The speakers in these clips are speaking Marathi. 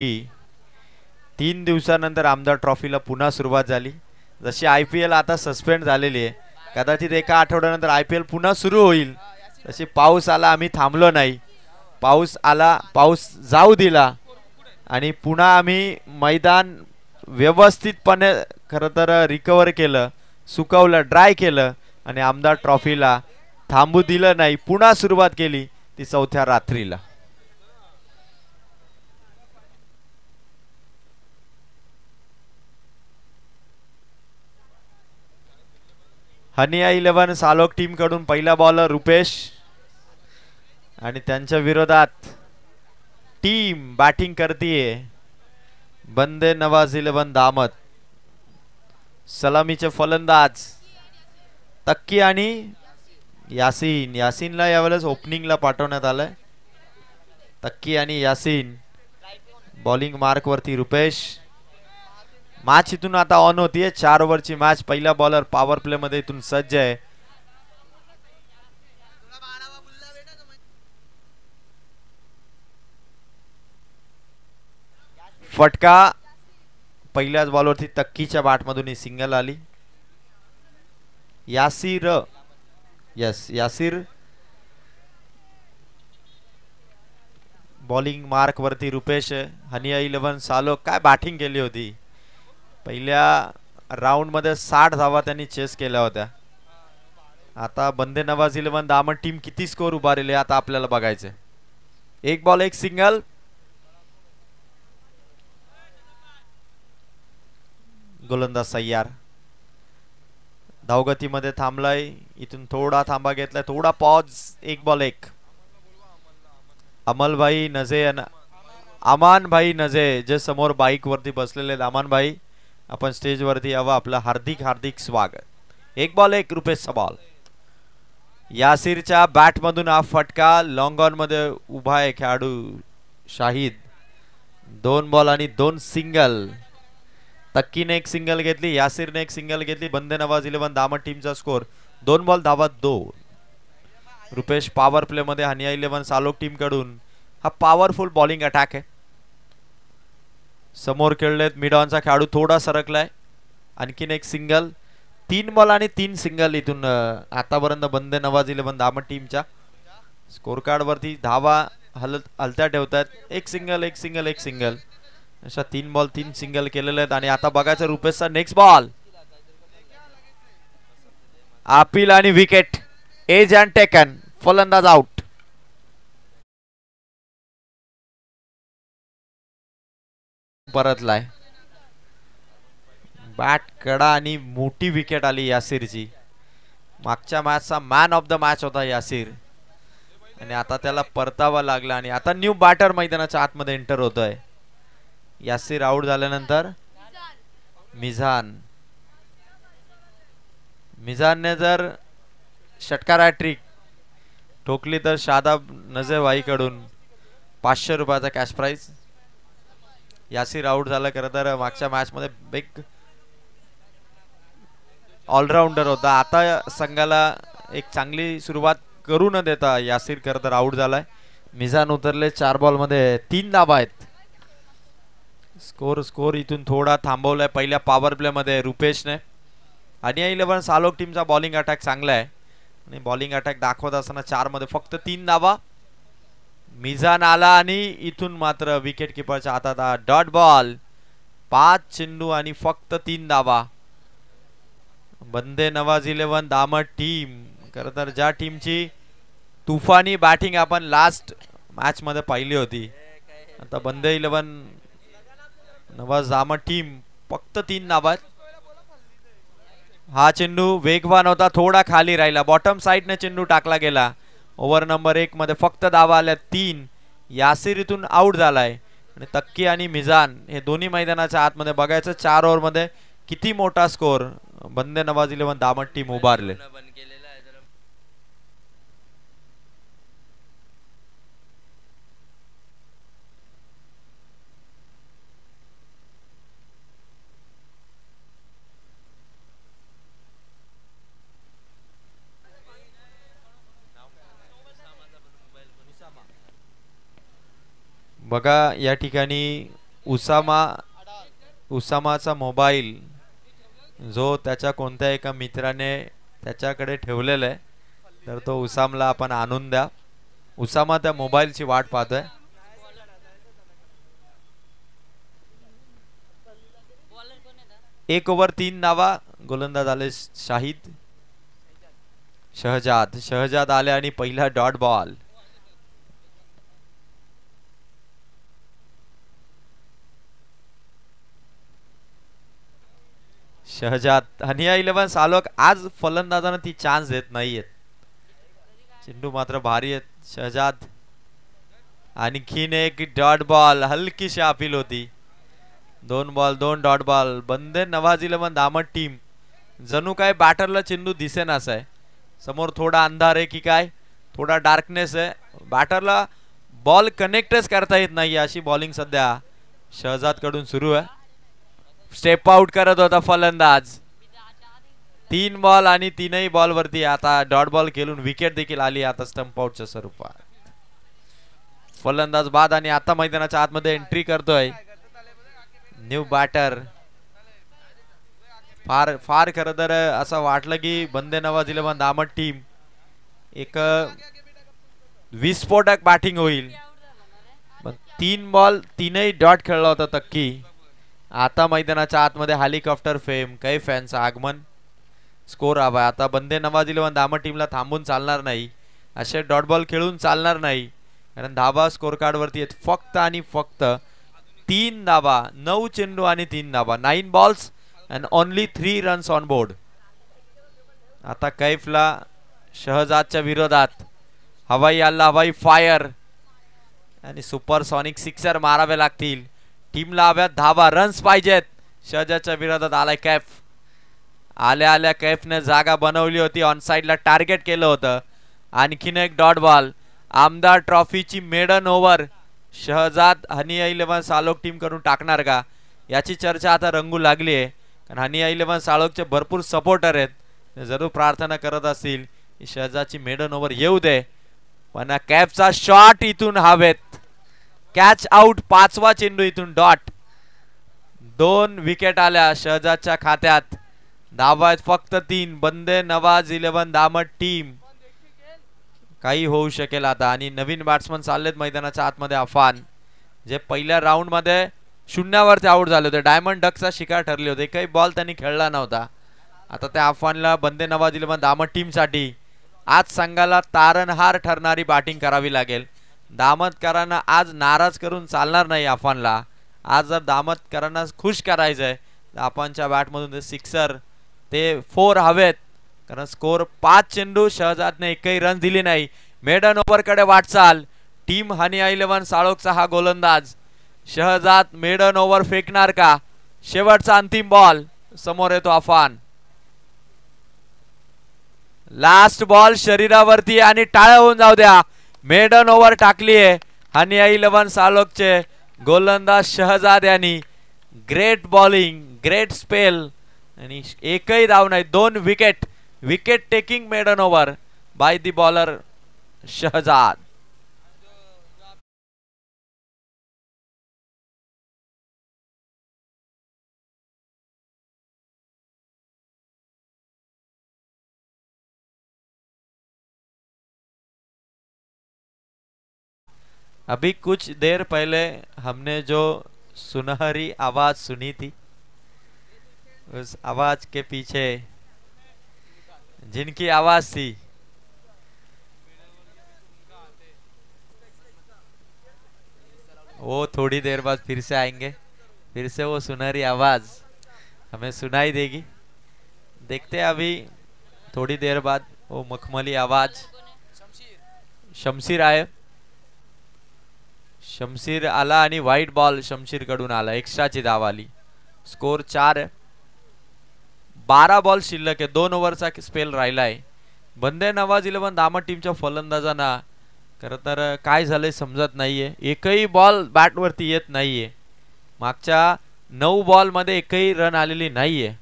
3 दिवसानंतर आमदार ट्रॉफीला पुन्हा सुरुवात झाली. जशी IPL आता सस्पेंड झालेली आहे, कदाचित एका आठवड्यानंतर IPL पुन्हा सुरू होईल. तशी पाऊस आला, आम्ही थांबलो नाही. पाऊस आला, पाऊस जाऊ दिला आणि पुन्हा आम्ही मैदान व्यवस्थितपणे खरं तर रिकवर केलं, सुकवलं, ड्राय केलं आणि आमदार ट्रॉफीला थांबू दिलं नाही. पुन्हा सुरुवात केली ती 4थ्या रात्रीला. हनिया 11 सालोक टीम कडून पहिला बॉलर रुपेश आणि त्यांच्या विरोधात टीम बॅटिंग करतीये बंदे नवाज 11 दामत. सलामीचे फलंदाज तक्की आणि यासीन. यासीनला यावेळेस ओपनिंगला पाठवण्यात आलंय. तक्की आणि यासीन बॉलिंग मार्क वरती. रुपेश. मॅच इथून आता ऑन होतीये. 4 ओव्हरची मॅच. पहिला बॉलर पॉवर प्ले मध्ये इथून सज्ज आहे. फटका पहिल्याच बॉलवरती तक्कीच्या बॅटमधून ही सिंगल आली. Yasir. Yes, Yasir bowling mark वरती. रुपेश. हनिया 11 सालो काय बॅटिंग केली होती. पहिल्या राऊंड मध्ये 60 धावा त्यांनी चेस केल्या होत्या. आता बंदे नवाज 11 दामन टीम किती स्कोर उभारेल आता आपल्याला बघायचे. एक बॉल एक सिंगल. गोलंदाज सय्यार धावगतीमध्ये थांबलाय. इथून थोडा थांबा घेतलाय, थोडा पॉज. एक बॉल एक. अमलभाई नजे, अमान भाई नजे जे समोर बाईक वरती बसलेले आहेत. अमान भाई, आपण स्टेज वरती यावं. आपलं हार्दिक हार्दिक स्वागत. एक बॉल एक. रुपेशचा बॉल. यासीरच्या बॅट मधून हा फटका. लॉंग ऑन मध्ये उभा आहे खेळाडू शाहिद. 2 बॉल आणि 2 सिंगल. तक्कीने एक सिंगल घेतली, यासीरने एक सिंगल घेतली. बंदे नवाज 11 दामट टीमचा स्कोर 2 बॉल धावा 2. रुपेश पॉवर प्ले मध्ये. हनिया 11 सालोक टीम कडून हा पॉवरफुल बॉलिंग अटॅक आहे. समोर खेळलेत मिड ऑनचा खेळाडू थोडा सरकलाय. आणखीन एक सिंगल. 3 बॉल आणि 3 सिंगल इथून आतापर्यंत बंदे नवाज 11 दामट टीमच्या स्कोर कार्ड वरती धावा हलत्या ठेवतात. एक सिंगल एक सिंगल एक सिंगल अशा 3 बॉल 3 सिंगल केलेले आहेत. आणि आता बघायचं रुपेशचा नेक्स्ट बॉल. अपील आणि विकेट. Edge and taken. फलंदाज आउट. परतलाय बॅट कडा आणि मोठी विकेट आली यासीरची. मागच्या मॅचचा मॅन ऑफ द मॅच होता यासीर आणि आता त्याला परतावा लागला. आणि आता न्यू बॅटर मैदानाच्या आतमध्ये एंटर होतोय. यासीर आउट झाल्यानंतर मिझान. मिझानने जर षटकार हॅट्रिक ठोकली तर शादाब नजेवाई कडून 500 रुपयाचा कॅश प्राइज. यासीर आउट झाला. खरं तर मागच्या मॅच मध्ये बिग ऑलराऊंडर होता. आता संघाला एक चांगली सुरुवात करू न देता यासीर खरं तर आउट झालाय. मिझान उतरले. 4 बॉल मध्ये 3 धावा आहेत. स्कोर इथून थोडा थांबवलाय पहिल्या पॉवर प्ले मध्ये रुपेशने. आणि 11 सालोक टीमचा बॉलिंग अटॅक चांगला आहे आणि बॉलिंग अटॅक दाखवत असताना 4 मध्ये फक्त 3 धावा. मिझान आला आणि इथून मात्र विकेट किपरच्या हातात डॉट बॉल. 5 चेंडू आणि फक्त 3 धावा. बंदे नवाज 11 दामट टीम खरं तर ज्या टीमची तुफानी बॅटिंग आपण लास्ट मॅच मध्ये पाहिली होती, आता बंदे 11 नवाज दामट टीम फक्त 3 धावा. हा चेंडू वेगवान होता, थोडा खाली राहिला. बॉटम साइडने चेंडू टाकला गेला. ओव्हर नंबर 1 मध्ये फक्त धावा आल्या 3. यासीर इथून आउट झालाय आणि तक्की आणि मिझान हे दोन्ही मैदानाच्या आतमध्ये. बघायचं 4 ओव्हर मध्ये किती मोठा स्कोर बंदे नवाज 11 दामट टीम उभारले. बघा या ठिकाणी उसामाचा मोबाईल जो त्याच्या कोणत्या एका मित्राने त्याच्याकडे ठेवलेला आहे, तर तो उसामला आपण आणून द्या. उसामा त्या मोबाईलची वाट पाहतोय. एक ओव्हर 3 धावा. गोलंदाज आले शहजाद आले आणि पहिला डॉट बॉल. शहजाद हनिया 11 सालोक आज फलंदाजांना ती चान्स देत नाहीयेत. चेंडू मात्र भारी आहेत. शहजाद आणखीन एक डॉट बॉल. हलकीशी अपील होती. 2 बॉल 2 डॉट बॉल. बंदे नवाज 11 दामट टीम जणू काय बॅटरला चेंडू दिसेनास आहे. समोर थोडा अंधार आहे की काय, थोडा डार्कनेस आहे. बॅटरला बॉल कनेक्टच करता येत नाही अशी बॉलिंग सध्या शहजाद कडून सुरू आहे. स्टेप आउट करत होता फलंदाज. 3 बॉल आणि 3ही बॉल वरती आता डॉट बॉल खेळून विकेट देखील आली आता स्टंप आउटच्या स्वरूपात. फलंदाज बाद आणि आता मैदानाच्या आतमध्ये एंट्री करतोय न्यू बॅटर. फार खरं तर असं वाटलं की बंदे नवाज 11 दामट टीम एक विस्फोटक बॅटिंग होईल. 3 बॉल 3ही डॉट खेळला होता तक्की. आता मैदानाच्या आतमध्ये हेलिकॉप्टर फेम काही फॅनचं आगमन. स्कोर हवा. आता बंदे नवाज 11 दामट टीमला थांबून चालणार नाही. असे डॉट बॉल खेळून चालणार नाही, कारण धाबा स्कोर कार्ड वरती आहेत फक्त आणि फक्त 3 धाबा. 9 चेंडू आणि 3 धाबा. 9 balls and only 3 runs on board. आता कैफला शहजादच्या विरोधात हवाई फायर आणि सुपरसॉनिक सिक्सर मारावे लागतील. टीमला हव्यात धाबा, रन्स पाहिजेत. शहजादच्या विरोधात आलाय कैफ. आल्या कैफने जागा बनवली होती. ऑन साइडला टार्गेट केलं होतं. आणखीन एक डॉट बॉल. आमदार ट्रॉफीची मेडन ओव्हर शहजाद हनिया 11 सालोक टीम करून टाकणार का, याची चर्चा आता रंगू लागली आहे. कारण हनिया 11 सालोकचे भरपूर सपोर्टर आहेत. ते जरूर प्रार्थना करत असतील की शहजादची मेडन ओव्हर येऊ दे. पण कैफचा शॉट इथून हवेत. Catch out. 5वा चेंडू इथून डॉट. 2 विकेट आल्या शहजादच्या खात्यात. धावा आहेत फक्त 3. बंदे नवाज 11 दामट टीम काही होऊ शकेल आता. आणि नवीन बॅट्समन चाललेत मैदानाच्या आतमध्ये. अफान जे पहिल्या राऊंड मध्ये 0वरती आउट झाले होते. डायमंड डकचा शिकार ठरले होते. काही बॉल त्यांनी खेळला नव्हता. आता त्या अफानला बंदे नवाज 11 दामट टीम साठी आज संघाला तारणहार ठरणारी बॅटिंग करावी लागेल. दामतकरांना आज नाराज करून चालणार नाही. अफानला आज जर दामतकरांना खुश करायचंय तर अफानच्या बॅटमधून ते सिक्सर ते 4 हवेत. कारण स्कोर 5 चेंडू. शहजादने एकही रन दिली नाही. मेडन ओव्हर कडे वाटचाल टीम हनिया 11 साळोखचा हा गोलंदाज. शहजाद मेडन ओव्हर फेकणार का. शेवटचा अंतिम बॉल. समोर येतो अफान. लास्ट बॉल शरीरावरती आणि टाळ्या होऊन जाऊ द्या. मेडन ओव्हर टाकलीये हनिया 11 सालोकचे गोलंदाज शहजाद यांनी. ग्रेट बॉलिंग, ग्रेट स्पेल आणि एकही धाव नाही. 2 wicket. Wicket taking maiden over by the bowler Shahzad. अभी कुछ देर पहले हमने जो सुनहरी आवाज सुनी थी, उस आवाज के पीछे जिनकी आवाज थी वो थोड़ी देर बाद फिर से आएंगे. फिर से वो सुनहरी आवाज हमें सुनाई देगी. देखते हैं अभी थोड़ी देर बाद वो मखमली आवाज. शमशीर आए. शमशीर आला आणि व्हाईट बॉल शमशीर कडून आला. एक्स्ट्राची धाव आली. स्कोर 4 आहे. 12 बॉल शिल्लक आहे. 2 ओव्हरचा स्पेल राहिलाय. बंदे नवाज 11 दामट टीमच्या फलंदाजांना खरं तर काय झालंय समजत नाहीये. एकही बॉल बॅट वरती येत नाहीये. मागच्या 9 बॉल मध्ये एकही रन आलेली नाहीये.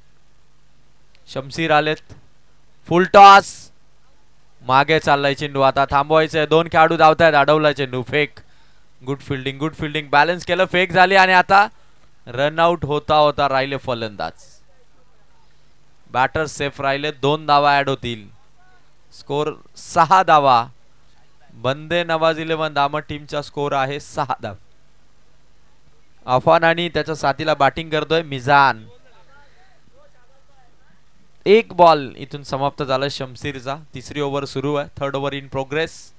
शमशीर आलेत. फुल टॉस. मागे चाललाय चेंडू. आता थांबवायचंय. 2 खेळाडू धावतायत. अडवलाय चेंडू. फेक. गुड फिल्डिंग बॅलन्स केलं, फेक झाली आणि आता रनआउट होता होता राहिले फलंदाज. बॅटर सेफ राहिले, 2 धावा ऍड होतील. स्कोर 6 धावा. बंदे नवाज 11 दामट टीमचा स्कोर आहे 6 धावा. अफान आणि त्याच्या साथीला बॅटिंग करतोय मिजान. एक बॉल इथून समाप्त झाला शमशीरचा. तिसरी ओव्हर सुरू आहे, 3rd ओव्हर इन प्रोग्रेस.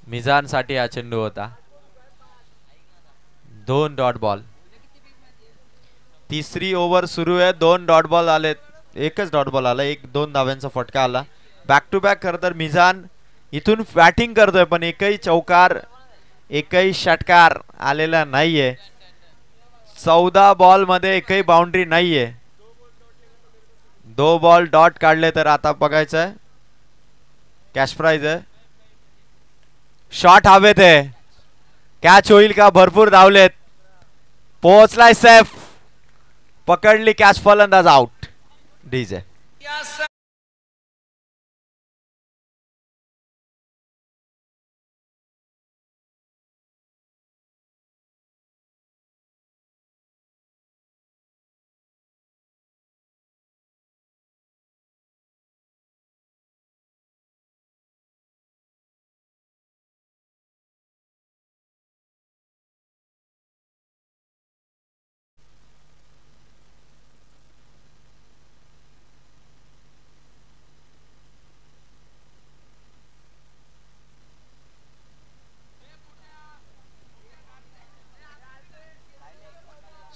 मिजान साठी हा चेंडू होता. 2 डॉट बॉल. तिसरी ओव्हर सुरू आहे, 2 डॉट बॉल आलेत. एकच डॉट बॉल आला, 1-2 धाव्यांचा फटका आला. बॅक टू बॅक खरं तर मिजान इथून बॅटिंग करतोय, पण एकही चौकार एकही षटकार आलेला नाहीये. 14 बॉल मध्ये एकही बाउंड्री नाहीये. 2 बॉल डॉट काढले तर आता बघायचं आहे. कॅश प्राइज आहे. शॉट हवेत आहे, कॅच होईल का? भरपूर धावलेत. पोहोचलाय सेफ, पकडली कॅच, फलंदाज आउट. डीजे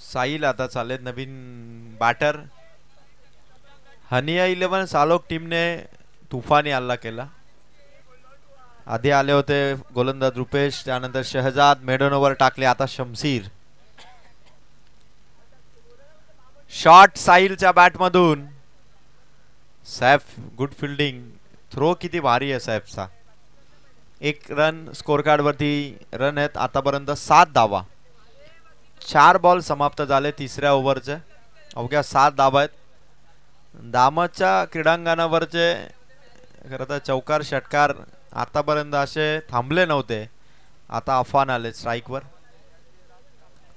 साहिल आता चालेत नवीन बॅटर. हनिया 11 सालोक टीमने तुफानी हल्ला केला. आधी आले होते गोलंदाज रुपेश, त्यानंतर शहजाद मेडन ओव्हर टाकले, आता शमशीर. शॉट साहिलच्या बॅट मधून. Saif good fielding. थ्रो किती भारी आहे सैफचा. 1 रन स्कोर कार्ड वरती रन आहेत आतापर्यंत 7 धावा. 4 बॉल समाप्त झाले तिसऱ्या ओव्हरचे. अवघ्या 7 धावा आहेत. दामच्या क्रीडांगणावरचे खरं तर चौकार षटकार आतापर्यंत असे थांबले नव्हते. आता अफान आले स्ट्राईकवर.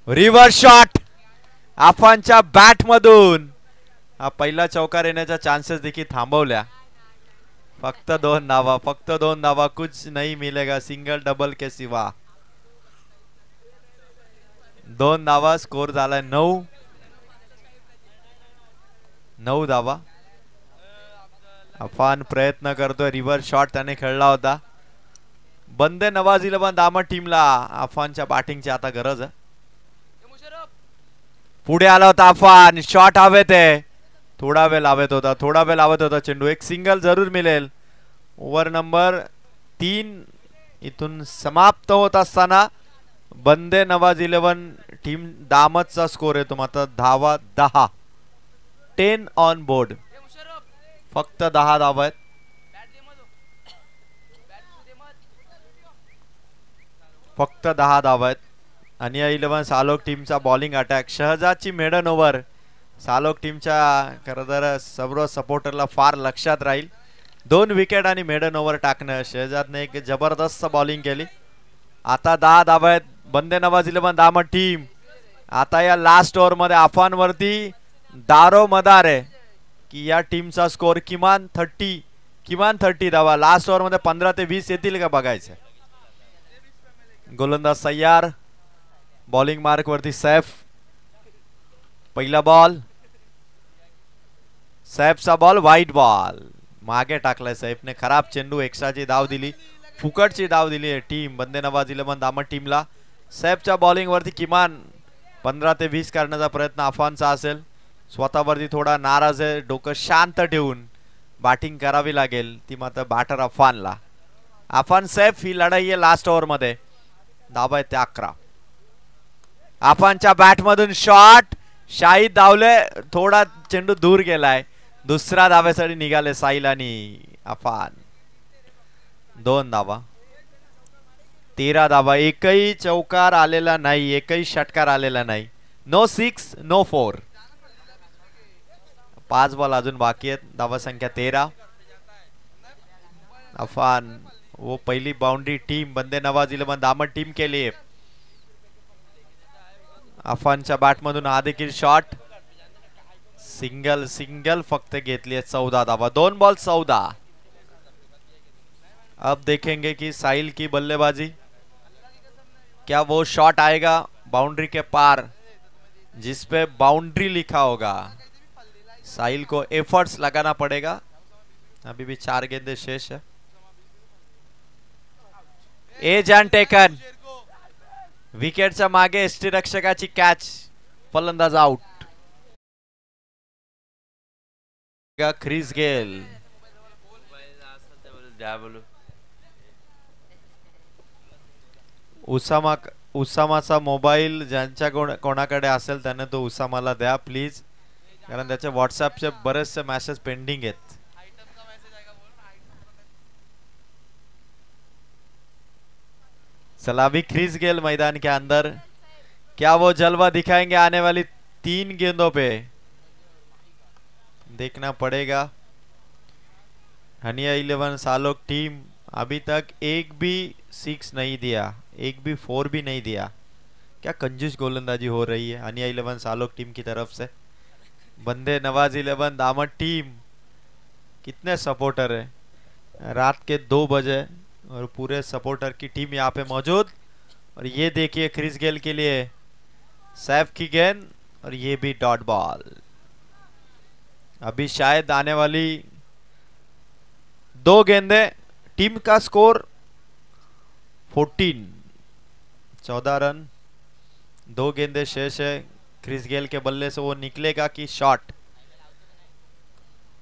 रिव्हर्स शॉट अफानच्या बॅट मधून. हा पहिला चौकार येण्याच्या चान्सेस देखील थांबवल्या. फक्त 2 धावा, फक्त 2 धावा. कुछ नहीं मिलेगा सिंगल डबल के सिवा. 2 धावा. स्कोर झालाय 9 धावा. अफान प्रयत्न करतोय, रिव्हर्स शॉट त्याने खेळला होता. बंदे नवाज 11 दामट टीमला अफानच्या बॅटिंगची आता गरज आहे. पुढे आला होता अफान. शॉट हवेत आहे, थोडा वेळ लावत होता चेंडू. एक सिंगल जरूर मिळेल. ओव्हर नंबर 3 इथून समाप्त होत असताना बंदे नवाज 11 टीम दामतचा स्कोर येतो मात्र धावा 10. 10 ऑन बोर्ड. फक्त 10 धावा आहेत. फक्त 10 धावा आहेत. आणि 11 सालोक टीमचा bowling attack. शहजादची maiden over Salok टीमच्या खरं तर सर्व सपोर्टरला फार लक्षात राहील. 2 विकेट आणि मेडन ओव्हर टाकणं. शहजादने एक जबरदस्त बॉलिंग केली. आता 10 धावा आहेत. बंदे नवाज 11 दामट टीम आता या लास्ट ओव्हर मध्ये अफान वरती दारोमदार आहे की या टीमचा स्कोर किमान 30 धावा. लास्ट ओव्हर मध्ये 15 ते 20 येतील का बघायचं. गोलंदाज सय्यार. बॉलिंग मार्क वरती सैफ. पहिला बॉल. सैफचा बॉल व्हाईट बॉल. मागे टाकलाय सैफने. खराब चेंडू. एक्स्ट्राची धाव दिली, फुकटची धाव दिली टीम बंदे नवाज 11 दामट टीमला. सैफच्या बॉलिंग वरती किमान 15 ते 20 करण्याचा प्रयत्न अफानचा असेल. स्वतःवरती थोडा नाराज आहे. डोकं शांत ठेवून बॅटिंग करावी लागेल ती मात्र बॅटर अफानला. अफान सैफ ही लढाई आहे लास्ट ओव्हर मध्ये. धावा आहेत 11. अफानच्या बॅट मधून शॉट. शाहिद धावले, थोडा चेंडू दूर गेलाय. दुसरा धाव्यासाठी निघाले साहिल आणि अफान. 2 धावा. 13 धावा. एकही चौकार आलेला नाही, एकही षटकार आलेला नाही. No 6 no 4. 5 बॉल अजून बाकी आहेत. धावा संख्या 13. अफान वो पहिली बाउंड्री टीम बंदे नवाज 11 दामन टीम के लिए. अफानच्या बॅटमधून हा देखील शॉट. सिंगल सिंगल फक्त घेतली आहे. 14 धावा. 2 बॉल 14. अब देखेंगे कि साहिल की बल्लेबाजी, क्या वो शॉट आएगा बाउंड्री के पार जिसपे बाउंड्री लिखा होगा. साहिल को एफर्ट्स लगाना पड़ेगा. अभी भी 4 गेंदे शेष है. Age and taken. विकेटच्या मागे एसटी रक्षकाची कॅच. फलंदाज आउट. Chris Gayle. उसामाचा मोबाईल ज्यांच्या कोणाकडे असेल त्याने तो उसामाला द्या प्लीज, कारण त्याचे व्हॉट्सअपचे बरेचसे मेसेज पेंडिंग आहेत. चला अभी ख्रिस गेल मैदान के अंदर. क्या वो जलवा दिखाएंगे आने वाली 3 गेंदों पे, देखना पड़ेगा. हनिया 11 सालोक टीम अभी तक एक भी 6 नहीं दिया, एक भी 4 भी नहीं दिया. क्या कंजूस गोलंदाजी हो रही है हनिया 11 सालोक टीम की तरफ से. बंदे नवाज 11 दामद टीम कितने सपोर्टर है. रात के 2 बजे और पूरे सपोर्टर की टीम यहाँ पे मौजूद. और ये देखिए ख्रिस गेल के लिए सैफ की गेंद और ये भी डॉट बॉल. अभी शायद आने वाली 2 गेंदे. टीम का स्कोर 14 रन. 2 गेंदे शेष है. ख्रिस गेल के बल्ले से वो निकलेगा कि शॉट.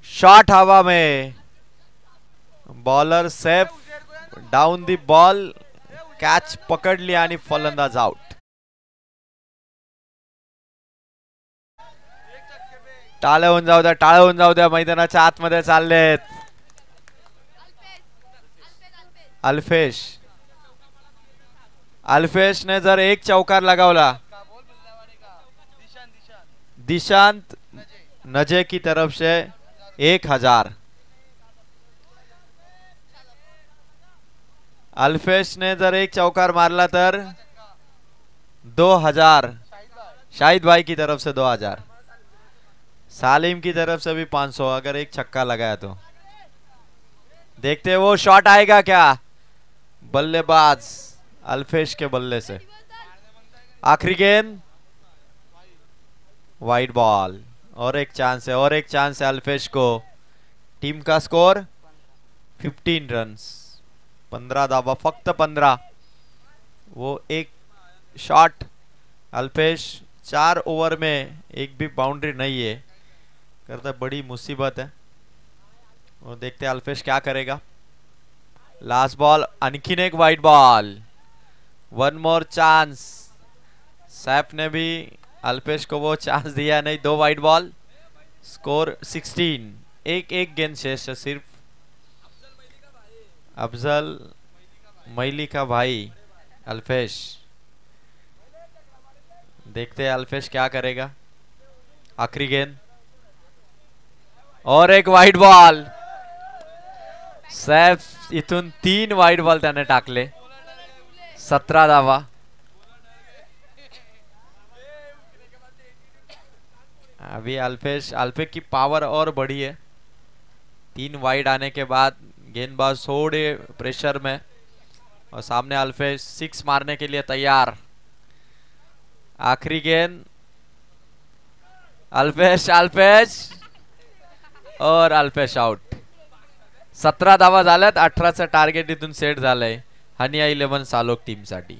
शॉट हवा में. Bowler Saif down the ball, catch पकडली आणि फलंदाज आउट. टाळे होऊन जाऊ द्या, टाळे होऊन जाऊ द्या. मैदानाच्या आतमध्ये चाललेत. अल्फेश ने जर एक चौकार लगावला दिशांत नजे की तरफ से 1000. अल्फेश ने जर एक चौकार मारला तर 2000. शाहिद भाई की तरफ से 2000. सालिम की तरफ से भी 500 अगर एक छक्का लगाया तो. देखते वो शॉट आएगा क्या. बल्लेबाज अल्फेश के बल्ले से. आखिरी गेंद वाइड बॉल. और एक चांस है, और एक चांस है अल्फेश को. टीम का स्कोर 15 रन्स. 15 धावा, फक्त 15. वो एक शॉट. अल्फेश 4 ओवर में एक भी बाउंड्री नहीं है, करता बड़ी मुसीबत है. और देखते हैं अल्फेश क्या करेगा. Last ball. आणखीन एक wide ball. 1 more chance. Saif ने भी अल्फेश को वो चांस दिया नहीं. 2 वाइड बॉल. स्कोर 16. एक गेंद शेष है सिर्फ. अफजल मैली का भाई अल्फेश. देखते हैं अल्फेश क्या करेगा. आखिरी गेंद और एक वाइड बॉल. सैफ इथून 3 वाइड बॉल त्याने टाकले. 17 धावा. अभी अल्फेश की पावर और बढ़ी है. 3 वाइड आने के बाद गेंदबाज थोड़े प्रेशर में, और सामने अल्फेश 6 मारने के लिए तैयार. आखिरी गेंद. अल्फेश और अल्फेश आउट. 17 धावा झाल्यात. 18चं टार्गेट इथून सेट झालंय हनिया 11 सालोक टीम साठी.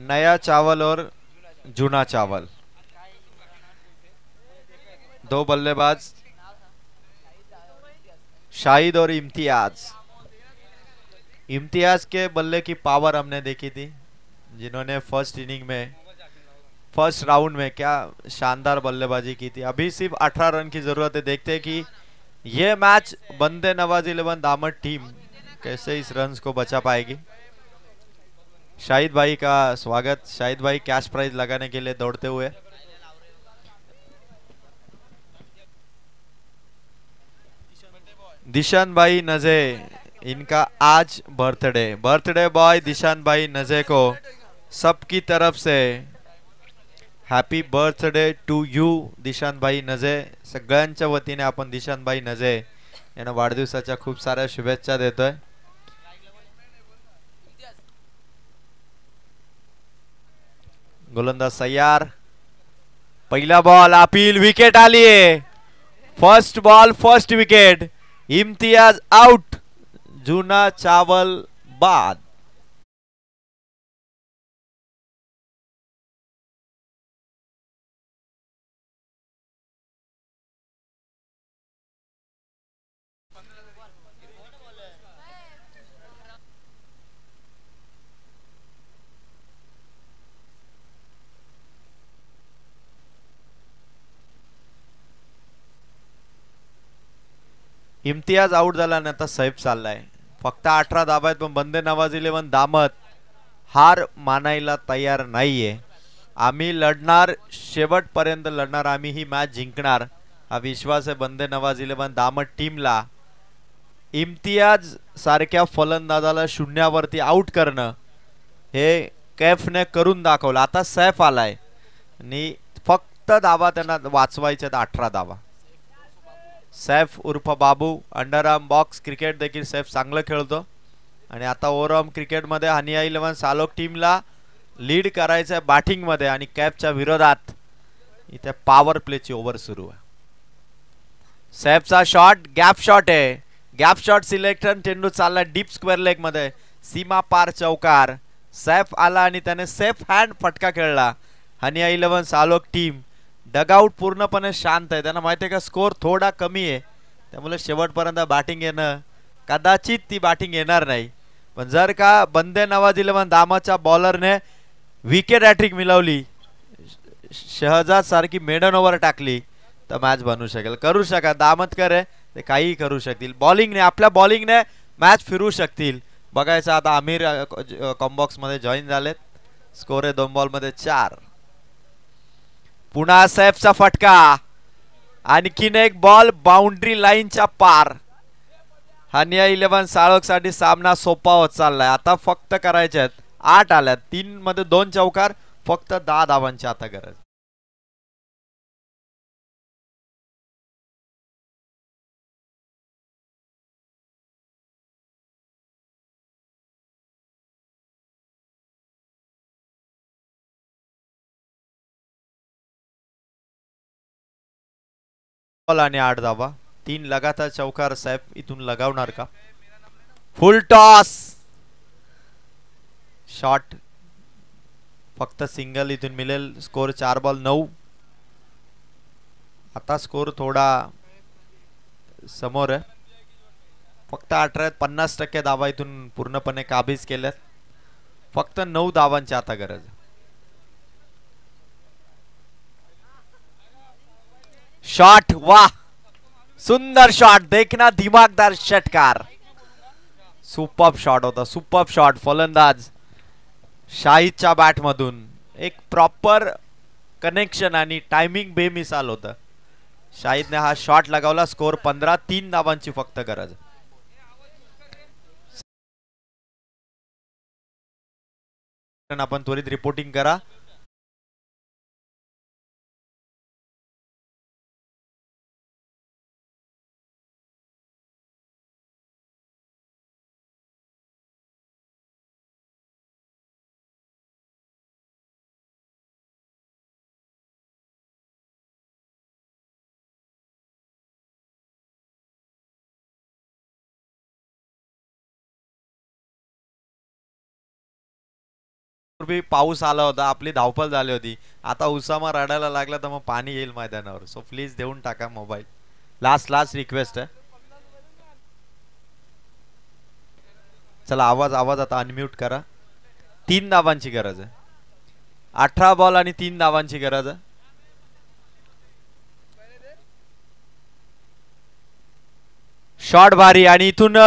नया चावल और जूना चावल, दो बल्लेबाज शाहिद और इम्तियाज। इम्तियाज के बल्ले की पावर हमने देखी थी, जिन्होंने फर्स्ट इनिंग में फर्स्ट राउंड में क्या शानदार बल्लेबाजी की थी। अभी सिर्फ 18 रन की जरूरत है। देखते हैं कि यह मैच बंदे नवाज 11 दामद टीम कैसे इस रन्स को बचा पाएगी। शाहिद भाई का स्वागत। शाहिद भाई कैश प्राइज लगाने के लिए दौड़ते हुए। दिशान भाई नजे, इनका आज बर्थडे। बर्थडे बॉय दिशान भाई नजे को सबकी तरफ से हॅपी बर्थडे टू यू दिशान भाई नजे। सगळ्यांच्या वतीने आपण दिशान भाई नजे यांना वाढदिवसाच्या खूप साऱ्या शुभेच्छा देतोय। गोलंदाज तयार। पहिला बॉल अपील, विकेट आली आहे। First ball first wicket, Imtiaz out, जूना चावल बाद। इम्तियाज आउट झाला आणि आता सैफ चाललाय। फक्त 18 धाबा आहेत, पण बंदे नवाज 11 दामद हार मानायला तयार नाहीये। आम्ही लढणार, शेवटपर्यंत लढणार, आम्ही ही मॅच जिंकणार हा विश्वास आहे बंदे नवाज 11 दामद टीमला। इम्तियाज सारख्या फलंदाजाला शून्यावरती आउट करणं हे कैफने करून दाखवलं। आता सैफ आलाय आणि फक्त धावा त्यांना वाचवायचे 18 धावा। सैफ उर्फ बाबू अंडरआर्म बॉक्स क्रिकेट देखील सैफ चांगलं खेळतो आणि आता ओव्हरआर्म क्रिकेट मध्ये हनिया 11 सालोक टीमला लीड करायचं आहे बॅटिंग मध्ये आणि कॅपच्या विरोधात इथे पॉवर प्लेची ओव्हर सुरू आहे। सैफचा शॉट गॅप शॉट आहे, गॅप शॉट सिलेक्शन, चेंडू चालला डीप स्क्वेअर लेग मध्ये, सीमा पार चौकार। सैफ आला आणि त्याने सेफ हँड फटका खेळला। हनिया 11 सालोक टीम डगआउट पूर्णपणे शांत आहे, त्यांना माहिती आहे का स्कोर थोडा कमी आहे, त्यामुळे शेवटपर्यंत बॅटिंग येणं कदाचित ती बॅटिंग येणार नाही। पण जर का बंदे नवाज 11 दामदच्या बॉलरने विकेट हॅट्रिक मिळवली, शहजाद सारखी मेडन ओव्हर टाकली, तर मॅच बनू शकेल। करू शका दामदकर आहे ते काही करू शकतील, बॉलिंगने आपल्या बॉलिंगने मॅच फिरवू शकतील। बघायचं आता आमिर कॉम्बॉक्स मध्ये जॉईन झालेत। स्कोर आहे 2 बॉल मध्ये 4। पुन्हा सैफचा फटका, आणखीन एक बॉल बाउंड्री लाईनच्या पार। हनिया 11 साळोख साठी सामना सोपा होत चाललाय। आता फक्त करायचे आहेत 8 आल्यात, 3 मध्ये 2 चौकार, फक्त 10 धावांची आता गरज। बॉल आणि 8 धावा, 3 लगातार चौकार। सैफ इथून लगावणार का? फुल टॉस, शॉट, फक्त सिंगल इथून मिळेल। Score 4 ball 9। आता स्कोर थोडा समोर आहे, फक्त 18 50% धावा इथून पूर्णपणे काबीज केल्यात, फक्त 9 धावांची आता गरज। शॉट, वाह सुंदर शॉट, देखना दिमागदार षटकार। सुपर्ब शॉट होता, सुपर्ब शॉट। फलंदाज शाहिदच्या बॅट मधून एक प्रॉपर कनेक्शन आणि टायमिंग बेमिसाल होतं। शाहिदने हा शॉट लगावला। स्कोर 15, 3 धावांची फक्त गरज। आपण त्वरित रिपोर्टिंग करा। पूर्वी पाऊस आला होता, आपली धावपळ झाली होती. आता उसामा रडायला लागला तर मग पाणी येईल मैदानावर. सो प्लीज देऊन टाका मोबाईल. लास्ट रिक्वेस्ट आहे. चला आवाज आता अनम्यूट करा. 3 धावांची गरज आहे. 18 बॉल आणि 3 धावांची गरज आहे. शॉट भारी आणि इथून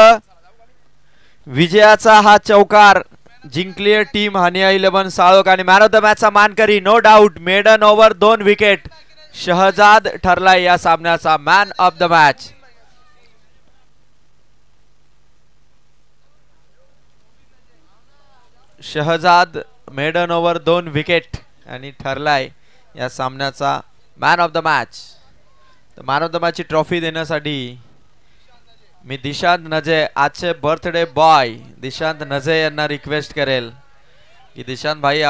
विजयाचा हा चौकार जिंकली टीम हनिया 11 साळोख आणि मॅन ऑफ द मॅचचा मानकरी no doubt. Maiden over 2 wicket Shahzad ठरलाय या सामन्याचा man of the match. Shahzad maiden over 2 wicket आणि ठरलाय या सामन्याचा मॅन ऑफ द मॅच. तर मॅन ऑफ द मॅचची ट्रॉफी देण्यासाठी मी दिशांत नजे आजचे बर्थडे बॉय दिशांत नजे यांना रिक्वेस्ट करेल की दिशांत भाई